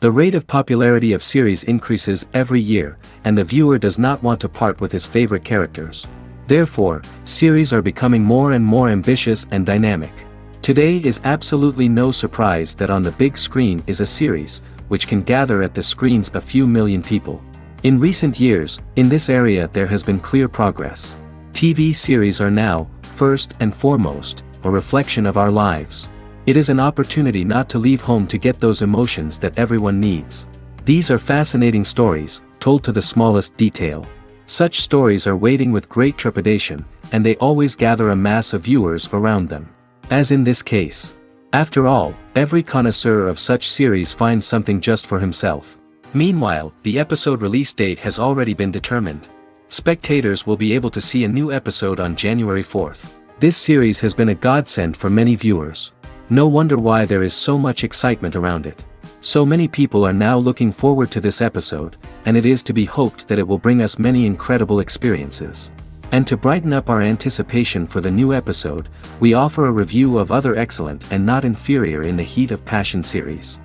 The rate of popularity of series increases every year, and the viewer does not want to part with his favorite characters. Therefore, series are becoming more and more ambitious and dynamic. Today is absolutely no surprise that on the big screen is a series, which can gather at the screens a few million people. In recent years, in this area there has been clear progress. TV series are now, first and foremost, a reflection of our lives. It is an opportunity not to leave home to get those emotions that everyone needs. These are fascinating stories, told to the smallest detail. Such stories are waiting with great trepidation, and they always gather a mass of viewers around them. As in this case. After all, every connoisseur of such series finds something just for himself. Meanwhile, the episode release date has already been determined. Spectators will be able to see a new episode on January 4th. This series has been a godsend for many viewers. No wonder why there is so much excitement around it. So many people are now looking forward to this episode, and it is to be hoped that it will bring us many incredible experiences. And to brighten up our anticipation for the new episode, we offer a review of other excellent and not inferior in the Heat of Passion series.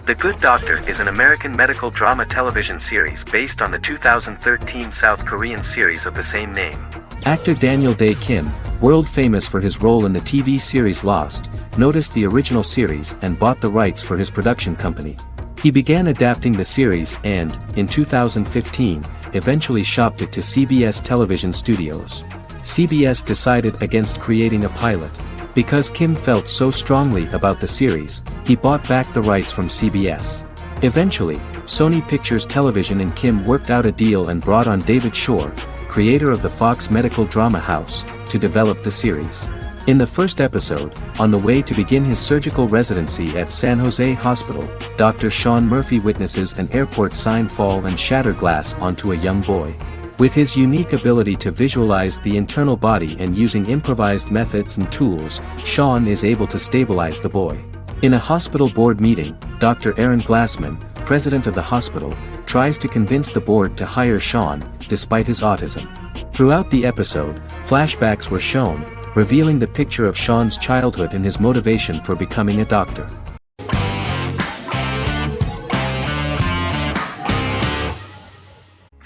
The Good Doctor is an American medical drama television series based on the 2013 South Korean series of the same name. Actor Daniel Dae Kim, world famous for his role in the TV series Lost, noticed the original series and bought the rights for his production company. He began adapting the series and, in 2015, eventually shopped it to CBS Television Studios. CBS decided against creating a pilot. Because Kim felt so strongly about the series, he bought back the rights from CBS. Eventually, Sony Pictures Television and Kim worked out a deal and brought on David Shore, creator of the Fox medical drama house, to develop the series. In the first episode, on the way to begin his surgical residency at San Jose Hospital, Dr. Sean Murphy witnesses an airport sign fall and shatter glass onto a young boy. With his unique ability to visualize the internal body and using improvised methods and tools, Sean is able to stabilize the boy. In a hospital board meeting, Dr. Aaron Glassman, president of the hospital, tries to convince the board to hire Sean, despite his autism. Throughout the episode, flashbacks were shown, revealing the picture of Sean's childhood and his motivation for becoming a doctor.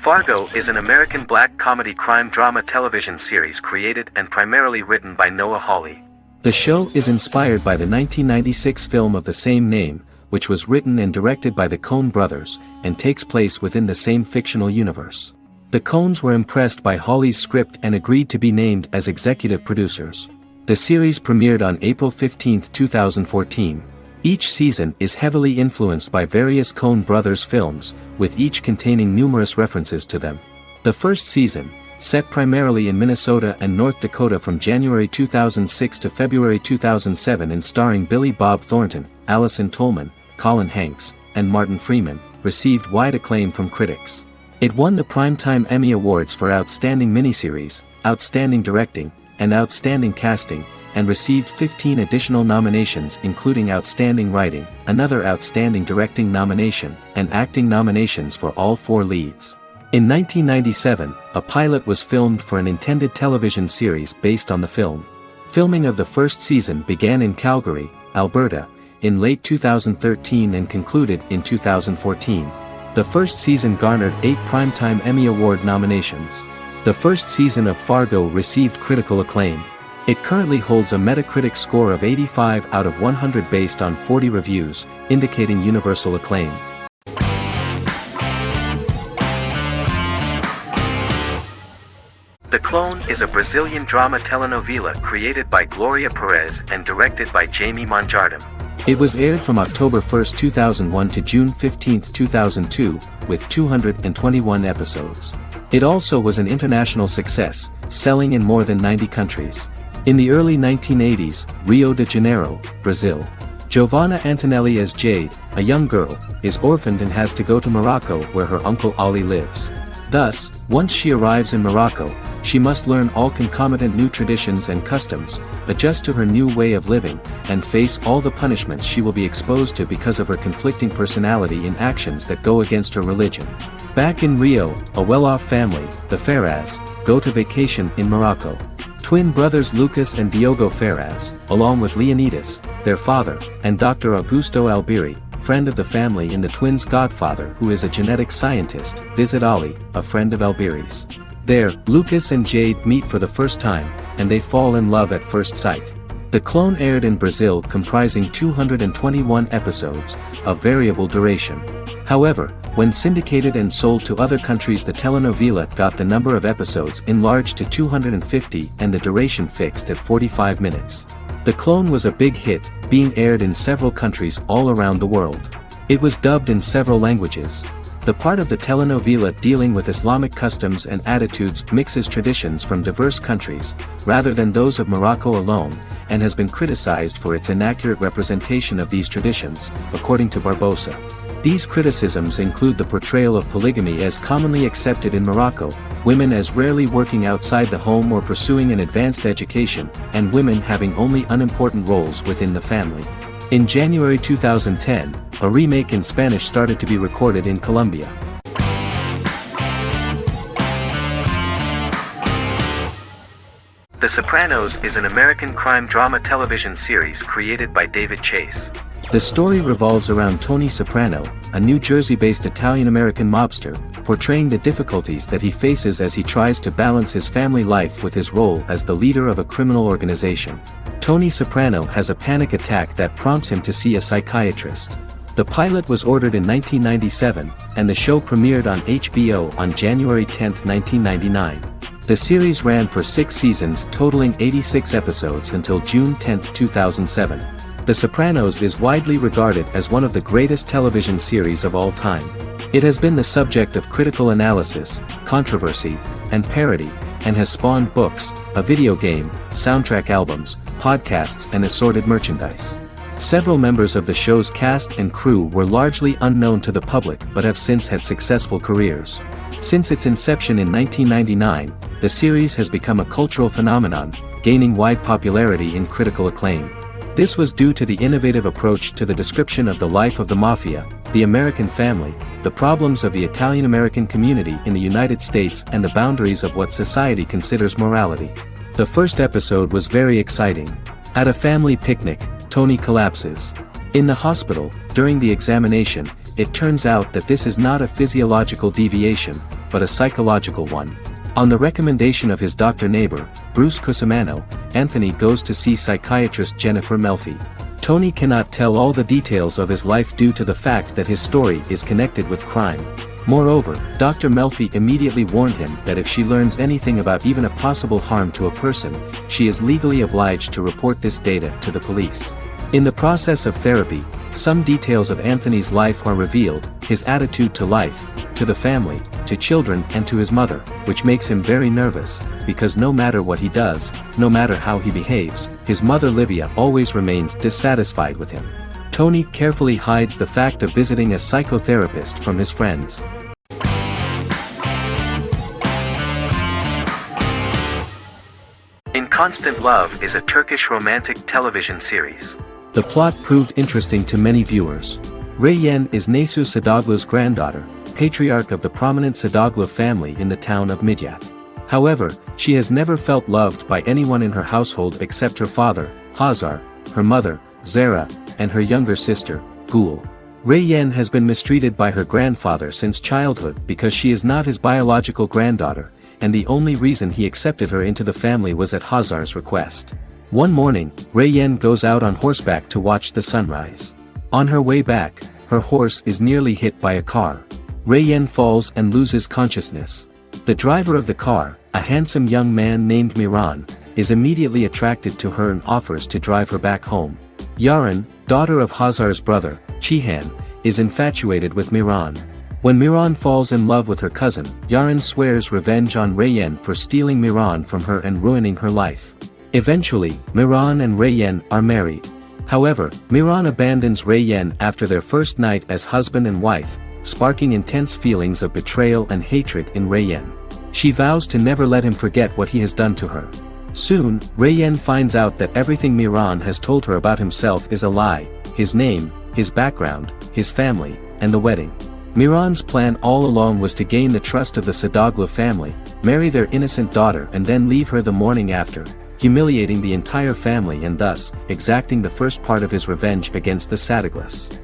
Fargo is an American black comedy crime drama television series created and primarily written by Noah Hawley. The show is inspired by the 1996 film of the same name, which was written and directed by the Coen brothers, and takes place within the same fictional universe. The Coens were impressed by Hawley's script and agreed to be named as executive producers. The series premiered on April 15, 2014. Each season is heavily influenced by various Coen brothers films, with each containing numerous references to them. The first season, set primarily in Minnesota and North Dakota from January 2006 to February 2007 and starring Billy Bob Thornton, Allison Tolman, Colin Hanks, and Martin Freeman, received wide acclaim from critics. It won the Primetime Emmy Awards for Outstanding Miniseries, Outstanding Directing, and Outstanding Casting, and received 15 additional nominations including Outstanding Writing, another Outstanding Directing nomination, and acting nominations for all four leads. In 1997, a pilot was filmed for an intended television series based on the film. Filming of the first season began in Calgary, Alberta, in late 2013 and concluded in 2014. The first season garnered 8 Primetime Emmy Award nominations. The first season of Fargo received critical acclaim. It currently holds a Metacritic score of 85 out of 100 based on 40 reviews, indicating universal acclaim. The Clone is a Brazilian drama telenovela created by Gloria Perez and directed by Jamie Monjardim. It was aired from October 1, 2001 to June 15, 2002, with 221 episodes. It also was an international success, selling in more than 90 countries. In the early 1980s, Rio de Janeiro, Brazil. Giovanna Antonelli as Jade, a young girl, is orphaned and has to go to Morocco where her uncle Ali lives. Thus, once she arrives in Morocco, she must learn all concomitant new traditions and customs, adjust to her new way of living, and face all the punishments she will be exposed to because of her conflicting personality in actions that go against her religion. Back in Rio, a well-off family, the Ferraz, go to vacation in Morocco. Twin brothers Lucas and Diogo Ferraz, along with Leonidas, their father, and Dr. Augusto Albiri, friend of the family and the twins' godfather who is a genetic scientist, visit Ali, a friend of Albiri's. There, Lucas and Jade meet for the first time, and they fall in love at first sight. The clone aired in Brazil comprising 221 episodes, of variable duration. However, when syndicated and sold to other countries, the telenovela got the number of episodes enlarged to 250 and the duration fixed at 45 minutes. The clone was a big hit, being aired in several countries all around the world. It was dubbed in several languages. The part of the telenovela dealing with Islamic customs and attitudes mixes traditions from diverse countries, rather than those of Morocco alone, and has been criticized for its inaccurate representation of these traditions, according to Barbosa. These criticisms include the portrayal of polygamy as commonly accepted in Morocco, women as rarely working outside the home or pursuing an advanced education, and women having only unimportant roles within the family. In January 2010, a remake in Spanish started to be recorded in Colombia. The Sopranos is an American crime drama television series created by David Chase. The story revolves around Tony Soprano, a New Jersey-based Italian-American mobster, portraying the difficulties that he faces as he tries to balance his family life with his role as the leader of a criminal organization. Tony Soprano has a panic attack that prompts him to see a psychiatrist. The pilot was ordered in 1997, and the show premiered on HBO on January 10, 1999. The series ran for 6 seasons totaling 86 episodes until June 10, 2007. The Sopranos is widely regarded as one of the greatest television series of all time. It has been the subject of critical analysis, controversy, and parody, and has spawned books, a video game, soundtrack albums, podcasts, and assorted merchandise. Several members of the show's cast and crew were largely unknown to the public but have since had successful careers. Since its inception in 1999, the series has become a cultural phenomenon, gaining wide popularity and critical acclaim. This was due to the innovative approach to the description of the life of the mafia, the American family, the problems of the Italian-American community in the United States, and the boundaries of what society considers morality. The first episode was very exciting. At a family picnic, Tony collapses. In the hospital, during the examination, it turns out that this is not a physiological deviation, but a psychological one. On the recommendation of his doctor neighbor, Bruce Cusimano, Anthony goes to see psychiatrist Jennifer Melfi. Tony cannot tell all the details of his life due to the fact that his story is connected with crime. Moreover, Dr. Melfi immediately warned him that if she learns anything about even a possible harm to a person, she is legally obliged to report this data to the police. In the process of therapy, some details of Anthony's life are revealed, his attitude to life, to the family, to children, and to his mother, which makes him very nervous, because no matter what he does, no matter how he behaves, his mother Livia always remains dissatisfied with him. Tony carefully hides the fact of visiting a psychotherapist from his friends. In Constant Love is a Turkish romantic television series. The plot proved interesting to many viewers. Reyyen is Nesu Sadoglu's granddaughter, patriarch of the prominent Sadoglu family in the town of Midyat. However, she has never felt loved by anyone in her household except her father, Hazar, her mother, Zara, and her younger sister, Gül. Reyyen has been mistreated by her grandfather since childhood because she is not his biological granddaughter, and the only reason he accepted her into the family was at Hazar's request. One morning, Reyyen goes out on horseback to watch the sunrise. On her way back, her horse is nearly hit by a car. Reyyen falls and loses consciousness. The driver of the car, a handsome young man named Miran, is immediately attracted to her and offers to drive her back home. Yaren, daughter of Hazar's brother, Cihan, is infatuated with Miran. When Miran falls in love with her cousin, Yaren swears revenge on Reyyen for stealing Miran from her and ruining her life. Eventually, Miran and Reyyen are married. However, Miran abandons Reyyen after their first night as husband and wife, sparking intense feelings of betrayal and hatred in Reyyen. She vows to never let him forget what he has done to her. Soon, Reyyen finds out that everything Miran has told her about himself is a lie: his name, his background, his family, and the wedding. Miran's plan all along was to gain the trust of the Sadoglu family, marry their innocent daughter and then leave her the morning after, humiliating the entire family and thus, exacting the first part of his revenge against the Satiglas.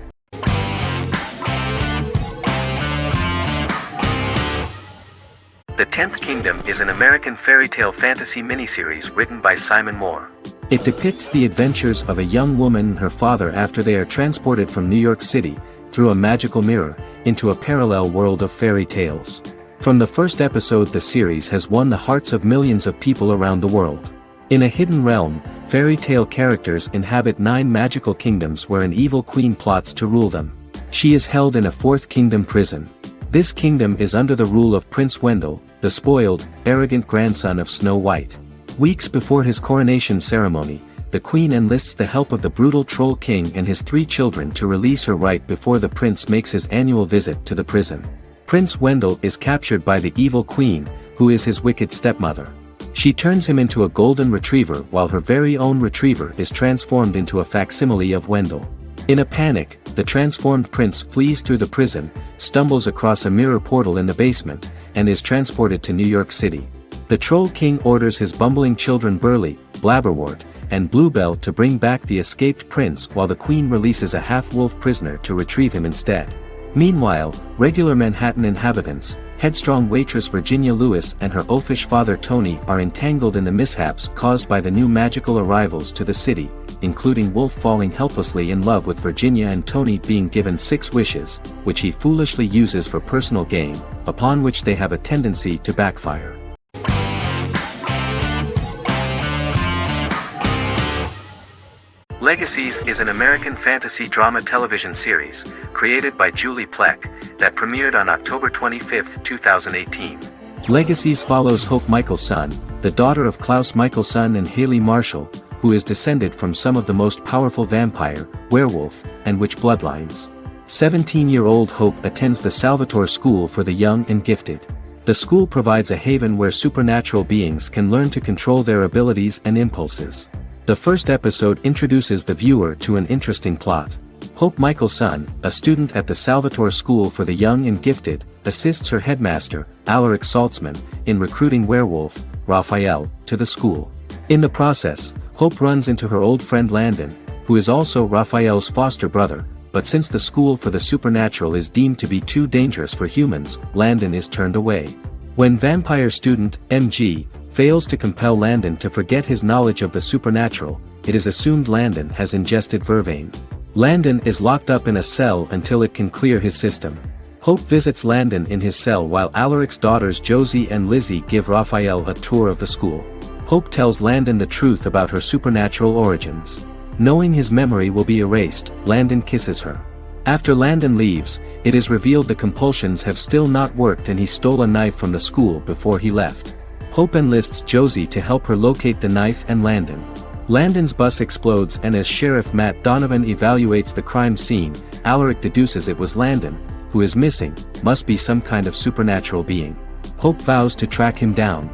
The Tenth Kingdom is an American fairy tale fantasy miniseries written by Simon Moore. It depicts the adventures of a young woman and her father after they are transported from New York City, through a magical mirror, into a parallel world of fairy tales. From the first episode, the series has won the hearts of millions of people around the world. In a hidden realm, fairy tale characters inhabit 9 magical kingdoms where an evil queen plots to rule them. She is held in a 4th kingdom prison. This kingdom is under the rule of Prince Wendell, the spoiled, arrogant grandson of Snow White. Weeks before his coronation ceremony, the queen enlists the help of the brutal Troll King and his 3 children to release her right before the prince makes his annual visit to the prison. Prince Wendell is captured by the evil queen, who is his wicked stepmother. She turns him into a golden retriever while her very own retriever is transformed into a facsimile of Wendell. In a panic, the transformed prince flees through the prison, stumbles across a mirror portal in the basement, and is transported to New York City. The Troll King orders his bumbling children Burly, Blabberwort, and Bluebell to bring back the escaped prince while the queen releases a half-wolf prisoner to retrieve him instead. Meanwhile, regular Manhattan inhabitants, headstrong waitress Virginia Lewis and her oafish father Tony are entangled in the mishaps caused by the new magical arrivals to the city, including Wolf falling helplessly in love with Virginia and Tony being given 6 wishes, which he foolishly uses for personal gain, upon which they have a tendency to backfire. Legacies is an American fantasy drama television series, created by Julie Plec, that premiered on October 25, 2018. Legacies follows Hope Michelson, the daughter of Klaus Michelson and Haley Marshall, who is descended from some of the most powerful vampire, werewolf, and witch bloodlines. 17-year-old Hope attends the Salvatore School for the Young and Gifted. The school provides a haven where supernatural beings can learn to control their abilities and impulses. The first episode introduces the viewer to an interesting plot. Hope Michelson, a student at the Salvatore School for the Young and Gifted, assists her headmaster, Alaric Saltzman, in recruiting werewolf, Raphael, to the school. In the process, Hope runs into her old friend Landon, who is also Raphael's foster brother, but since the school for the supernatural is deemed to be too dangerous for humans, Landon is turned away. When vampire student, MG, fails to compel Landon to forget his knowledge of the supernatural, it is assumed Landon has ingested vervain. Landon is locked up in a cell until it can clear his system. Hope visits Landon in his cell while Alaric's daughters Josie and Lizzie give Raphael a tour of the school. Hope tells Landon the truth about her supernatural origins. Knowing his memory will be erased, Landon kisses her. After Landon leaves, it is revealed the compulsions have still not worked and he stole a knife from the school before he left. Hope enlists Josie to help her locate the knife and Landon. Landon's bus explodes and as Sheriff Matt Donovan evaluates the crime scene, Alaric deduces it was Landon, who is missing, must be some kind of supernatural being. Hope vows to track him down.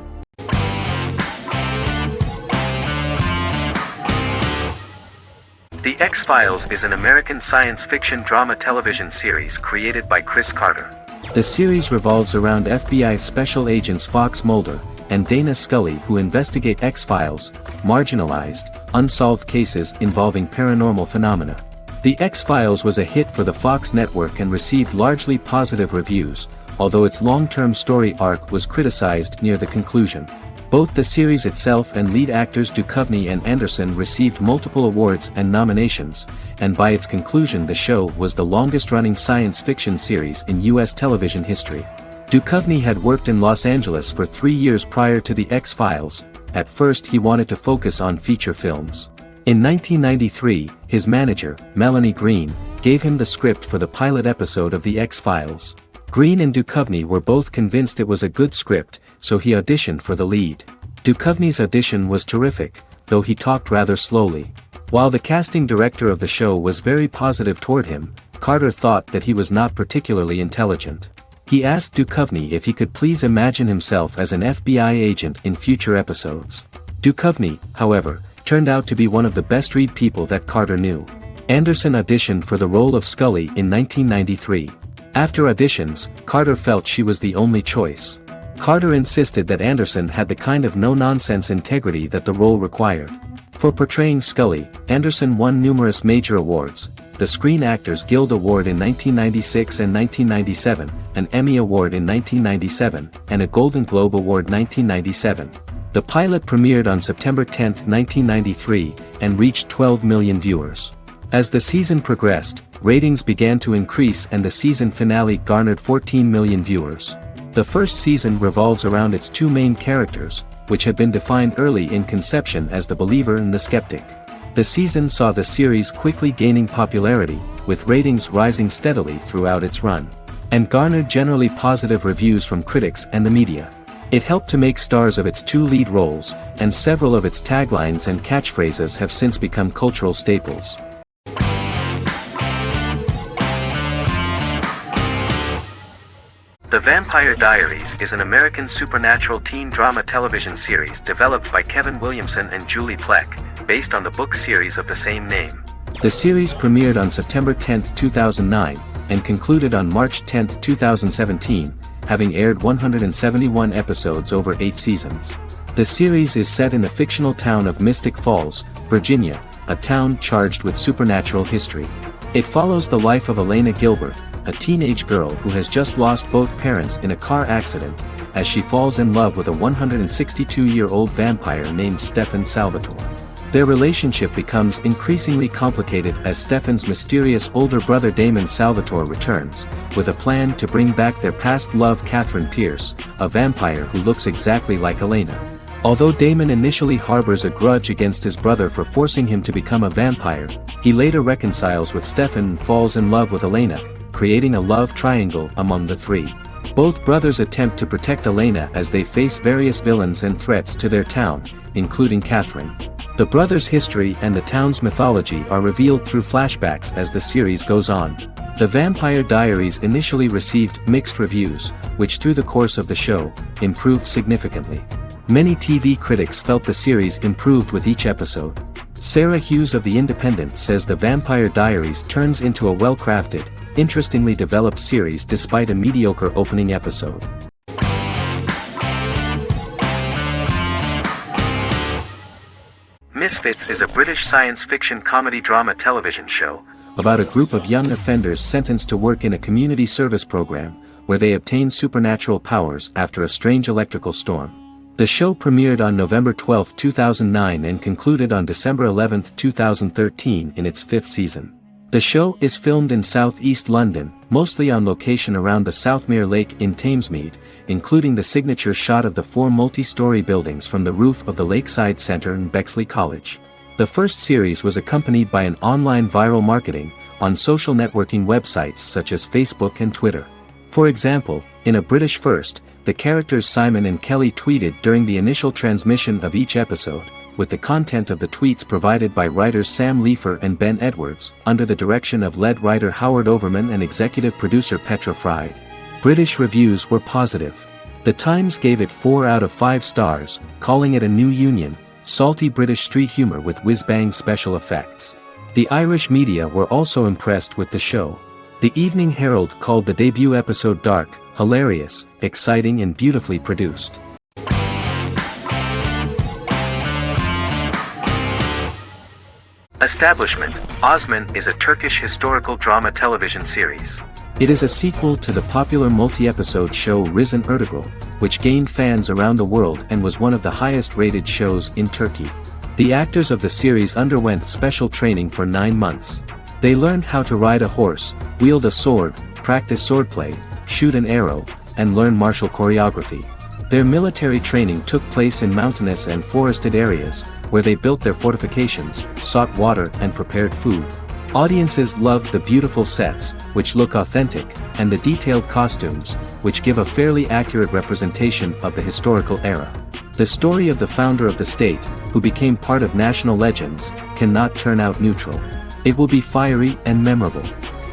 The X-Files is an American science fiction drama television series created by Chris Carter. The series revolves around FBI special agents Fox Mulder and Dana Scully who investigate X-Files, marginalized, unsolved cases involving paranormal phenomena. The X-Files was a hit for the Fox network and received largely positive reviews, although its long-term story arc was criticized near the conclusion. Both the series itself and lead actors Duchovny and Anderson received multiple awards and nominations, and by its conclusion the show was the longest-running science fiction series in U.S. television history. Duchovny had worked in Los Angeles for 3 years prior to The X-Files. At first he wanted to focus on feature films. In 1993, his manager, Melanie Green, gave him the script for the pilot episode of The X-Files. Green and Duchovny were both convinced it was a good script, so he auditioned for the lead. Duchovny's audition was terrific, though he talked rather slowly. While the casting director of the show was very positive toward him, Carter thought that he was not particularly intelligent. He asked Duchovny if he could please imagine himself as an FBI agent in future episodes. Duchovny, however, turned out to be one of the best-read people that Carter knew. Anderson auditioned for the role of Scully in 1993. After auditions, Carter felt she was the only choice. Carter insisted that Anderson had the kind of no-nonsense integrity that the role required. For portraying Scully, Anderson won numerous major awards, the Screen Actors Guild Award in 1996 and 1997, an Emmy Award in 1997, and a Golden Globe Award 1997. The pilot premiered on September 10, 1993, and reached 12 million viewers. As the season progressed, ratings began to increase and the season finale garnered 14 million viewers. The first season revolves around its two main characters, which had been defined early in conception as the believer and the skeptic. The season saw the series quickly gaining popularity, with ratings rising steadily throughout its run, and garnered generally positive reviews from critics and the media. It helped to make stars of its two lead roles, and several of its taglines and catchphrases have since become cultural staples. The Vampire Diaries is an American supernatural teen drama television series developed by Kevin Williamson and Julie Plec, based on the book series of the same name. The series premiered on September 10, 2009, and concluded on March 10, 2017, having aired 171 episodes over 8 seasons. The series is set in the fictional town of Mystic Falls, Virginia, a town charged with supernatural history. It follows the life of Elena Gilbert, a teenage girl who has just lost both parents in a car accident, as she falls in love with a 162-year-old vampire named Stefan Salvatore. Their relationship becomes increasingly complicated as Stefan's mysterious older brother Damon Salvatore returns, with a plan to bring back their past love Catherine Pierce, a vampire who looks exactly like Elena. Although Damon initially harbors a grudge against his brother for forcing him to become a vampire, he later reconciles with Stefan and falls in love with Elena, creating a love triangle among the three. Both brothers attempt to protect Elena as they face various villains and threats to their town, including Catherine. The brothers' history and the town's mythology are revealed through flashbacks as the series goes on. The Vampire Diaries initially received mixed reviews, which through the course of the show, improved significantly. Many TV critics felt the series improved with each episode. Sarah Hughes of The Independent says The Vampire Diaries turns into a well-crafted, interestingly developed series despite a mediocre opening episode. Misfits is a British science fiction comedy drama television show about a group of young offenders sentenced to work in a community service program, where they obtain supernatural powers after a strange electrical storm. The show premiered on November 12, 2009 and concluded on December 11, 2013 in its 5th season. The show is filmed in southeast London, mostly on location around the Southmere Lake in Thamesmead, including the signature shot of the 4 multi-story buildings from the roof of the Lakeside Centre in Bexley College. The first series was accompanied by an online viral marketing on social networking websites such as Facebook and Twitter. For example, in a British first, the characters Simon and Kelly tweeted during the initial transmission of each episode, with the content of the tweets provided by writers Sam Leifer and Ben Edwards, under the direction of lead writer Howard Overman and executive producer Petra Fried. British reviews were positive. The Times gave it 4 out of 5 stars, calling it a new union, salty British street humour with whiz-bang special effects. The Irish media were also impressed with the show. The Evening Herald called the debut episode dark, hilarious, exciting and beautifully produced. Establishment, Osman is a Turkish historical drama television series. It is a sequel to the popular multi-episode show Risen Ertugrul, which gained fans around the world and was one of the highest-rated shows in Turkey. The actors of the series underwent special training for 9 months. They learned how to ride a horse, wield a sword, practice swordplay, shoot an arrow, and learn martial choreography. Their military training took place in mountainous and forested areas, where they built their fortifications, sought water and prepared food. Audiences loved the beautiful sets, which look authentic, and the detailed costumes, which give a fairly accurate representation of the historical era. The story of the founder of the state, who became part of national legends, cannot turn out neutral. It will be fiery and memorable.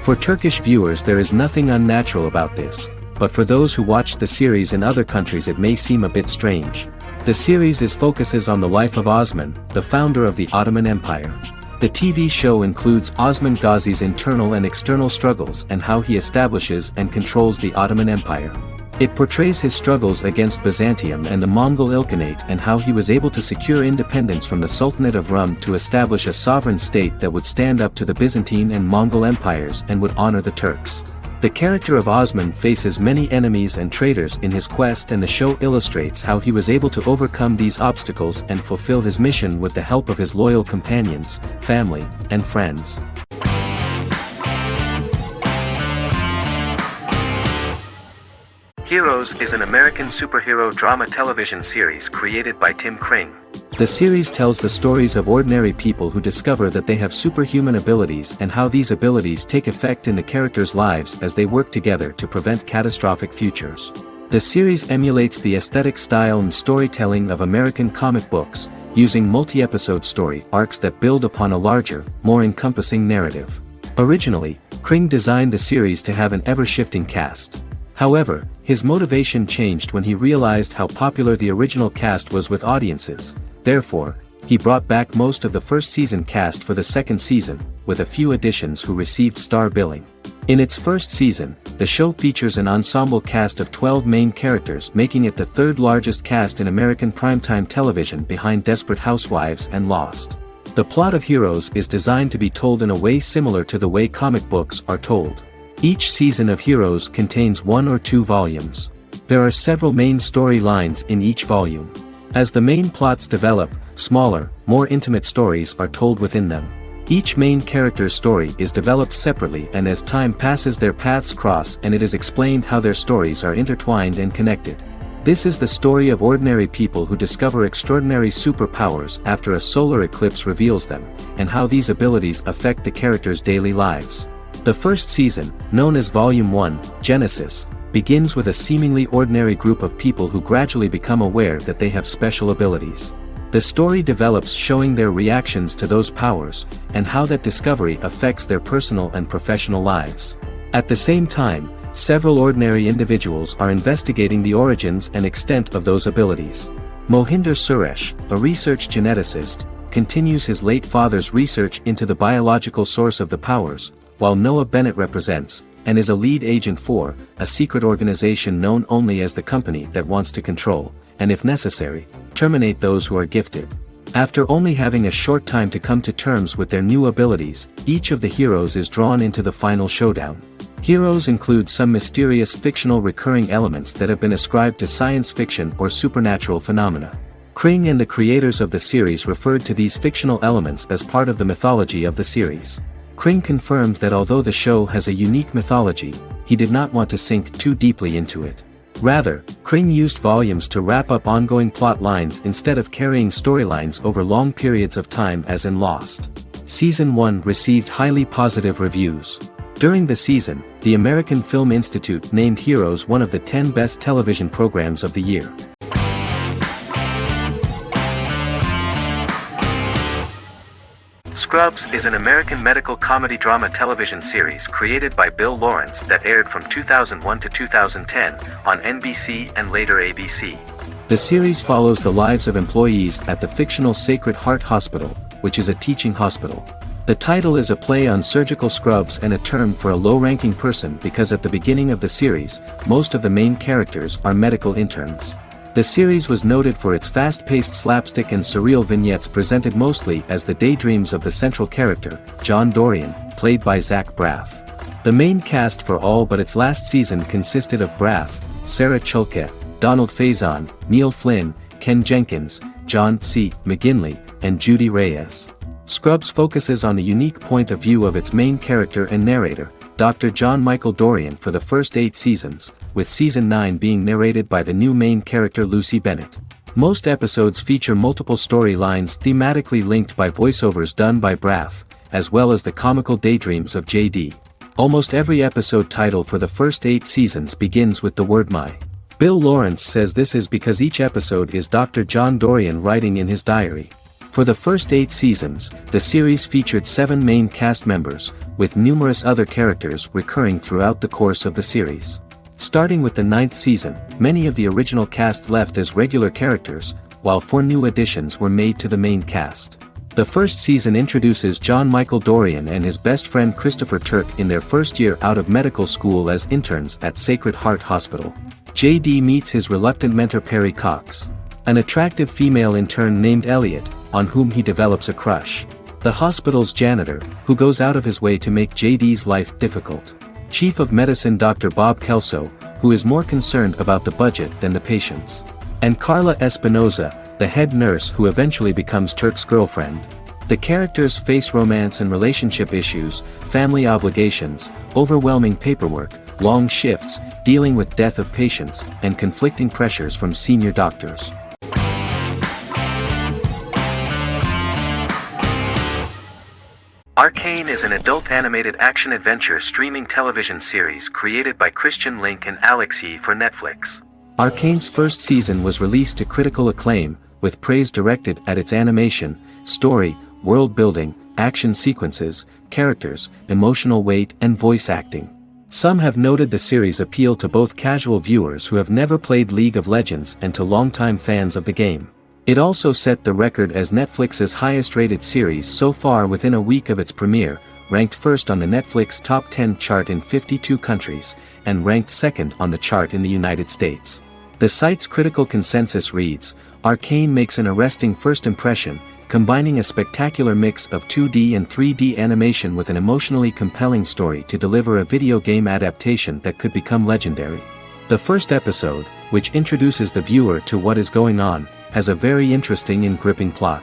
For Turkish viewers there is nothing unnatural about this, but for those who watched the series in other countries it may seem a bit strange. The series focuses on the life of Osman, the founder of the Ottoman Empire. The TV show includes Osman Ghazi's internal and external struggles and how he establishes and controls the Ottoman Empire. It portrays his struggles against Byzantium and the Mongol Ilkhanate and how he was able to secure independence from the Sultanate of Rum to establish a sovereign state that would stand up to the Byzantine and Mongol empires and would honor the Turks. The character of Osman faces many enemies and traitors in his quest, and the show illustrates how he was able to overcome these obstacles and fulfill his mission with the help of his loyal companions, family, and friends. Heroes is an American superhero drama television series created by Tim Kring. The series tells the stories of ordinary people who discover that they have superhuman abilities and how these abilities take effect in the characters' lives as they work together to prevent catastrophic futures. The series emulates the aesthetic style and storytelling of American comic books, using multi-episode story arcs that build upon a larger, more encompassing narrative. Originally, Kring designed the series to have an ever-shifting cast. However, his motivation changed when he realized how popular the original cast was with audiences. Therefore, he brought back most of the first season cast for the second season, with a few additions who received star billing. In its first season, the show features an ensemble cast of 12 main characters, making it the third largest cast in American primetime television behind Desperate Housewives and Lost. The plot of Heroes is designed to be told in a way similar to the way comic books are told. Each season of Heroes contains 1 or 2 volumes. There are several main storylines in each volume. As the main plots develop, smaller, more intimate stories are told within them. Each main character's story is developed separately, and as time passes their paths cross and it is explained how their stories are intertwined and connected. This is the story of ordinary people who discover extraordinary superpowers after a solar eclipse reveals them, and how these abilities affect the characters' daily lives. The first season, known as Volume 1, Genesis, begins with a seemingly ordinary group of people who gradually become aware that they have special abilities. The story develops showing their reactions to those powers, and how that discovery affects their personal and professional lives. At the same time, several ordinary individuals are investigating the origins and extent of those abilities. Mohinder Suresh, a research geneticist, continues his late father's research into the biological source of the powers, while Noah Bennett represents, and is a lead agent for, a secret organization known only as the company that wants to control, and if necessary, terminate those who are gifted. After only having a short time to come to terms with their new abilities, each of the heroes is drawn into the final showdown. Heroes include some mysterious fictional recurring elements that have been ascribed to science fiction or supernatural phenomena. Kring and the creators of the series referred to these fictional elements as part of the mythology of the series. Kring confirmed that although the show has a unique mythology, he did not want to sink too deeply into it. Rather, Kring used volumes to wrap up ongoing plot lines instead of carrying storylines over long periods of time as in Lost. Season 1 received highly positive reviews. During the season, the American Film Institute named Heroes one of the 10 best television programs of the year. Scrubs is an American medical comedy drama television series created by Bill Lawrence that aired from 2001 to 2010 on NBC and later ABC. The series follows the lives of employees at the fictional Sacred Heart Hospital, which is a teaching hospital. The title is a play on surgical scrubs and a term for a low-ranking person because at the beginning of the series, most of the main characters are medical interns. The series was noted for its fast-paced slapstick and surreal vignettes presented mostly as the daydreams of the central character, John Dorian, played by Zach Braff. The main cast for all but its last season consisted of Braff, Sarah Chulke, Donald Faison, Neil Flynn, Ken Jenkins, John C. McGinley, and Judy Reyes. Scrubs focuses on the unique point of view of its main character and narrator, Dr. John Michael Dorian, for the first 8 seasons, with season 9 being narrated by the new main character Lucy Bennett. Most episodes feature multiple storylines thematically linked by voiceovers done by Braff, as well as the comical daydreams of JD. Almost every episode title for the first 8 seasons begins with the word "my." Bill Lawrence says this is because each episode is Dr. John Dorian writing in his diary. For the first 8 seasons, the series featured 7 main cast members, with numerous other characters recurring throughout the course of the series. Starting with the 9th season, many of the original cast left as regular characters, while 4 new additions were made to the main cast. The first season introduces John Michael Dorian and his best friend Christopher Turk in their first year out of medical school as interns at Sacred Heart Hospital. JD meets his reluctant mentor Perry Cox, an attractive female intern named Elliot, on whom he develops a crush. The hospital's janitor, who goes out of his way to make JD's life difficult. Chief of Medicine Dr. Bob Kelso, who is more concerned about the budget than the patients. And Carla Espinoza, the head nurse who eventually becomes Turk's girlfriend. The characters face romance and relationship issues, family obligations, overwhelming paperwork, long shifts, dealing with death of patients, and conflicting pressures from senior doctors. Arcane is an adult animated action-adventure streaming television series created by Christian Link and Alex Yee for Netflix. Arcane's first season was released to critical acclaim, with praise directed at its animation, story, world building, action sequences, characters, emotional weight and voice acting. Some have noted the series appeal to both casual viewers who have never played League of Legends and to longtime fans of the game. It also set the record as Netflix's highest-rated series so far within a week of its premiere, ranked first on the Netflix Top 10 chart in 52 countries, and ranked second on the chart in the United States. The site's critical consensus reads, "Arcane makes an arresting first impression, combining a spectacular mix of 2D and 3D animation with an emotionally compelling story to deliver a video game adaptation that could become legendary." The first episode, which introduces the viewer to what is going on, has a very interesting and gripping plot.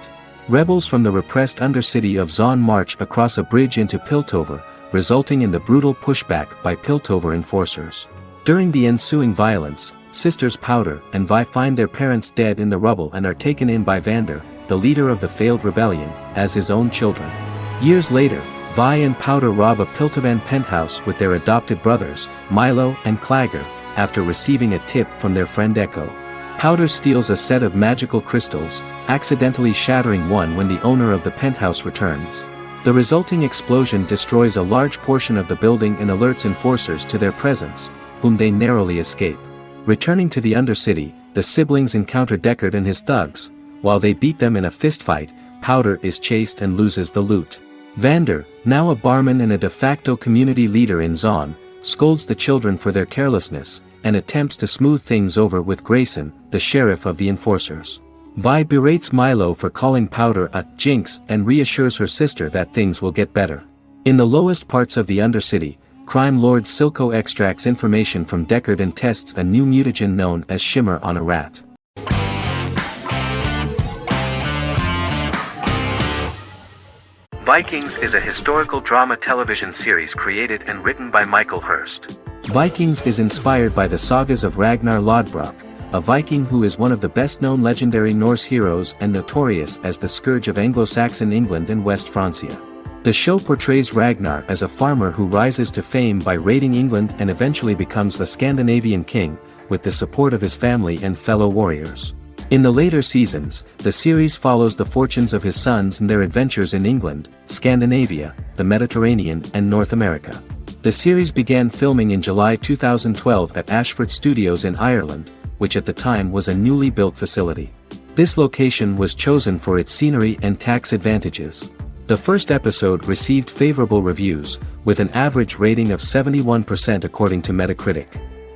Rebels from the repressed undercity of Zon march across a bridge into Piltover, resulting in the brutal pushback by Piltover enforcers. During the ensuing violence, sisters Powder and Vi find their parents dead in the rubble and are taken in by Vander, the leader of the failed rebellion, as his own children. Years later, Vi and Powder rob a Piltovan penthouse with their adopted brothers, Milo and Clagger, after receiving a tip from their friend Echo. Powder steals a set of magical crystals, accidentally shattering one when the owner of the penthouse returns. The resulting explosion destroys a large portion of the building and alerts enforcers to their presence, whom they narrowly escape. Returning to the Undercity, the siblings encounter Deckard and his thugs. While they beat them in a fistfight, Powder is chased and loses the loot. Vander, now a barman and a de facto community leader in Zon, scolds the children for their carelessness, and attempts to smooth things over with Grayson, the sheriff of the enforcers. Vi berates Milo for calling Powder a jinx and reassures her sister that things will get better. In the lowest parts of the Undercity, crime lord Silco extracts information from Deckard and tests a new mutagen known as Shimmer on a rat. Vikings is a historical drama television series created and written by Michael Hurst. Vikings is inspired by the sagas of Ragnar Lodbrok, a Viking who is one of the best-known legendary Norse heroes and notorious as the scourge of Anglo-Saxon England and West Francia. The show portrays Ragnar as a farmer who rises to fame by raiding England and eventually becomes the Scandinavian king, with the support of his family and fellow warriors. In the later seasons, the series follows the fortunes of his sons and their adventures in England, Scandinavia, the Mediterranean and North America. The series began filming in July 2012 at Ashford Studios in Ireland, which at the time was a newly built facility. This location was chosen for its scenery and tax advantages. The first episode received favorable reviews, with an average rating of 71% according to Metacritic.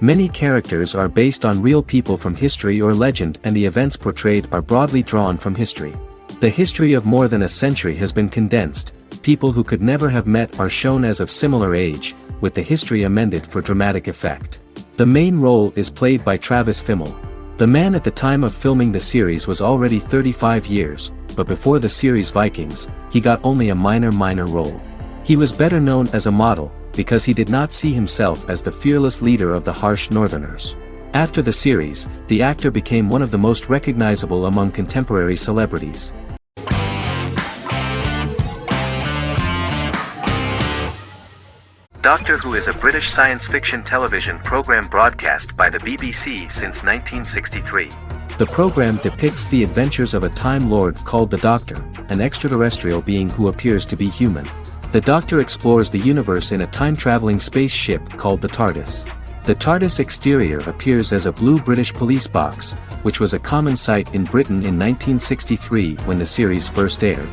Many characters are based on real people from history or legend, and the events portrayed are broadly drawn from history. The history of more than a century has been condensed. People who could never have met are shown as of similar age, with the history amended for dramatic effect. The main role is played by Travis Fimmel. The man at the time of filming the series was already 35 years, but before the series Vikings, he got only a minor role. He was better known as a model, because he did not see himself as the fearless leader of the harsh Northerners. After the series, the actor became one of the most recognizable among contemporary celebrities. Doctor Who is a British science fiction television program broadcast by the BBC since 1963. The program depicts the adventures of a Time Lord called the Doctor, an extraterrestrial being who appears to be human. The Doctor explores the universe in a time-traveling spaceship called the TARDIS. The TARDIS exterior appears as a blue British police box, which was a common sight in Britain in 1963 when the series first aired.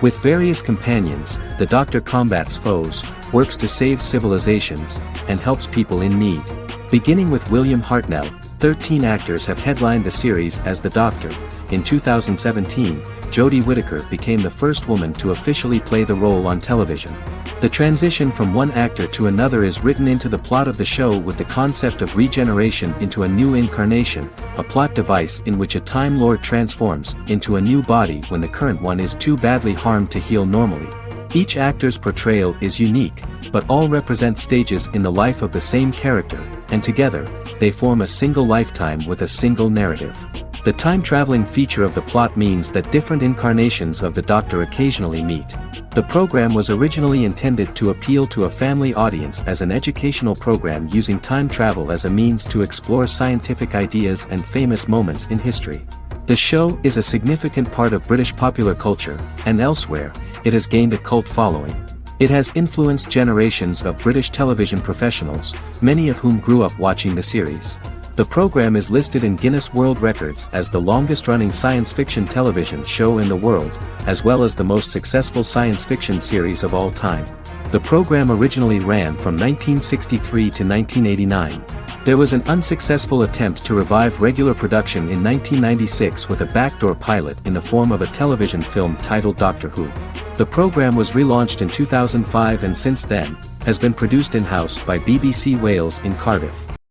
With various companions, the Doctor combats foes, works to save civilizations, and helps people in need. Beginning with William Hartnell, 13 actors have headlined the series as the Doctor. In 2017, Jodie Whittaker became the first woman to officially play the role on television. The transition from one actor to another is written into the plot of the show with the concept of regeneration into a new incarnation, a plot device in which a Time Lord transforms into a new body when the current one is too badly harmed to heal normally. Each actor's portrayal is unique, but all represent stages in the life of the same character, and together, they form a single lifetime with a single narrative. The time-traveling feature of the plot means that different incarnations of the Doctor occasionally meet. The program was originally intended to appeal to a family audience as an educational program using time travel as a means to explore scientific ideas and famous moments in history. The show is a significant part of British popular culture, and elsewhere, it has gained a cult following. It has influenced generations of British television professionals, many of whom grew up watching the series. The program is listed in Guinness World Records as the longest-running science fiction television show in the world, as well as the most successful science fiction series of all time. The program originally ran from 1963 to 1989. There was an unsuccessful attempt to revive regular production in 1996 with a backdoor pilot in the form of a television film titled Doctor Who. The program was relaunched in 2005 and since then, has been produced in-house by BBC Wales in Cardiff.